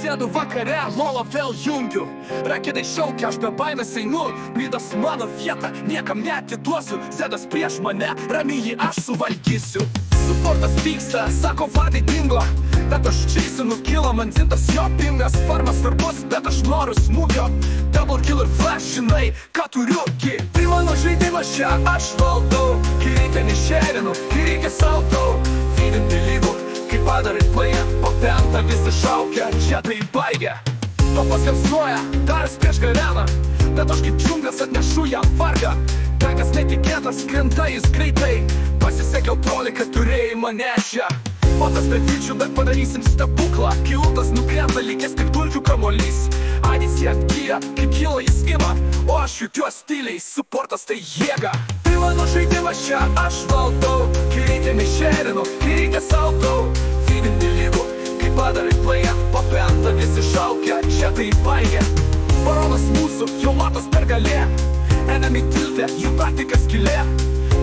Atsisėdu vakare, lovą vėl jungiu. Rakedai šaukia, aš be baimės einu. Vydas mano vieta, niekam neatiduosiu. Zedas prieš mane, ramiai jį aš suvaldysiu. Suportas vyksta, sako vadai dingo. Bet aš čeisinu kilą, man zintas jo pingas. Farmas svarbus, bet aš noriu smūgio. Double kill ir flash, žinai, ką turiu gi. Tai mano žaidimas čia, aš valdau. Kai reikia nešerinu, kai reikia sautau. Feedinti lygų, kai padarai playa. Po pentą visi šaukia, čia tai baigia. Topas liepsnoja, daras prieš gareną. Bet aš kaip džiunglas atnešu jam vargą. Tankas netikėtas, krenta jis greitai. Pasisekiau toli, kad turėjai mane čia. Potas be vyčių, bet padarysim stebuklą. Kiltas nukrenta, lygės kaip dulkių kamolys. Adis jie atgyja, kaip kilo jis ima. O aš jukiuos tyliai, suportas tai jėga. Tai mano žaidimas čia, aš valdau. Kai reikia nešerinu, kai reikia sautau. Feedinti lygų, kai padarai playa. Po pentą visi šaukia, čia tai baigia. Baronas mūsų, jau matos pergalė. Enemy tiltė, jų taktika skylė.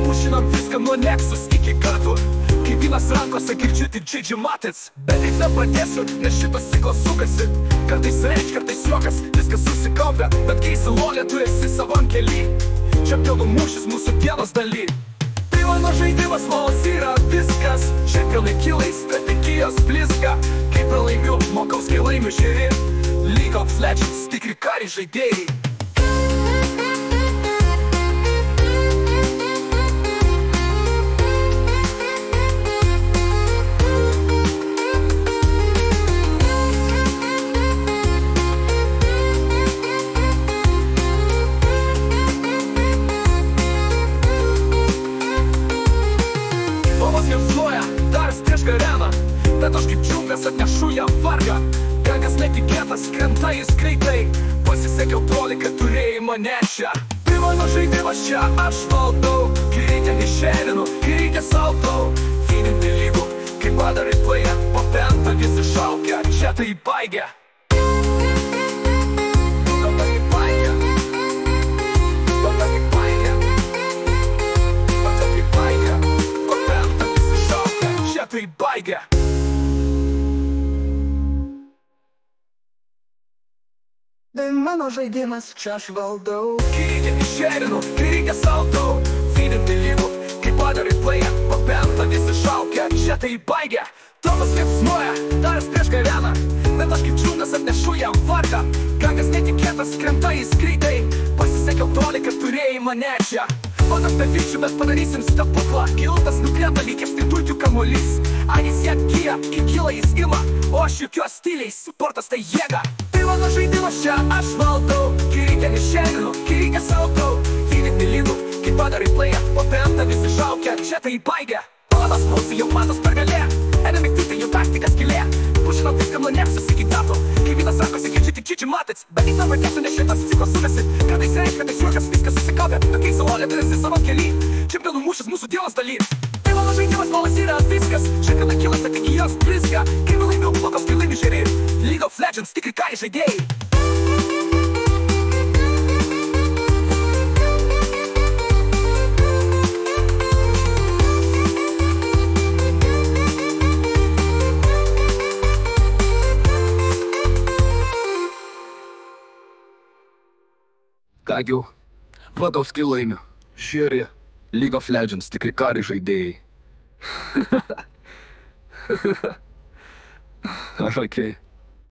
Pušinam viską nuo Nexus iki kartų. Kai vynas rankose girdžiu tik Gigi Matits. Bet tik nepradėsiu, nes šitas ciklas sukasi. Kartais reič, kartais juokas, viskas susikaupia. Bet kai įsilogė, tu esi savam kely. Čempionų mūšis mūsų dienos daly. Tai mano žaidimas, malas yra viskas. Čempionai kilai, strategijos blizga. Kai pralaimiu, mokaus kai laimiu žiūri. League of Legends, tikri kariai žaidėjai. Daras prieš gareną, bet aš kaip džiunglas atnešu jam vargą. Gangas netikėtas, krenta jis greitai. Pasisekiau toli, kad turėjai mane čia. Tai mano žaidimas čia, aš valdau. Kai reikia nešerinu, kai reikia sautau. Feedinti lygų, kai padarai playa. Po pentą visi šaukia, čia tai baigia. Tai baigia. Tai mano žaidimas, čia aš valdau. Kai reikia nešerinu, kai reikia sautau. Feedinti lygų, kai padarai playa. Po pentą visi šaukia, čia tai baigia. Tomas liepsnoja, daras prieš gareną. Bet aš kaip džiunglas atnešu jam vargą. Gangas netikėtas, krenta jis greitai. Pasisekiau toli, kad turėjai mane čia. Potas be vyčių, bet padarysim stebuklą. Kiltas nukrenta, lygės tai dulkių kamolys. Adis jie atgyja, kai kyla jis ima. O aš jukiuos tyliai, suportas tai jėga. Tai mano žaidimas čia, aš valdau. Kai reikia nešerinu, kai reikia sautau. Feedinti lygų, kai padarai playa. Po pentą visi šaukia, čia tai baigia. Baronas mūsų, jau matos pergalė. Enemy tiltė, jų taktika skylė. Pušinam viską nuo Nexus iki kartų. Kai vynas rankose girdžiu tik Gigi Matits. Bet tik nepradėsiu, nes šitas ciklas sukasi. Kartais reikia, kartais juokas, viskas susikaupia. Tokiai salonė, tu esi savam kely. Čempionų mūšis mūsų dienos daly. Tai mano žaidimas, malas yra viskas. Čempionai kyla, strategijos blizga. Kai laimiu, blokas kai laimiu žiūri. League of Legends, tikri kariai žaidėjai. Kągiu, vadaus kai laimiu. Žiūri, League of Legends, tikri kariai žaidėjai. Aš okei.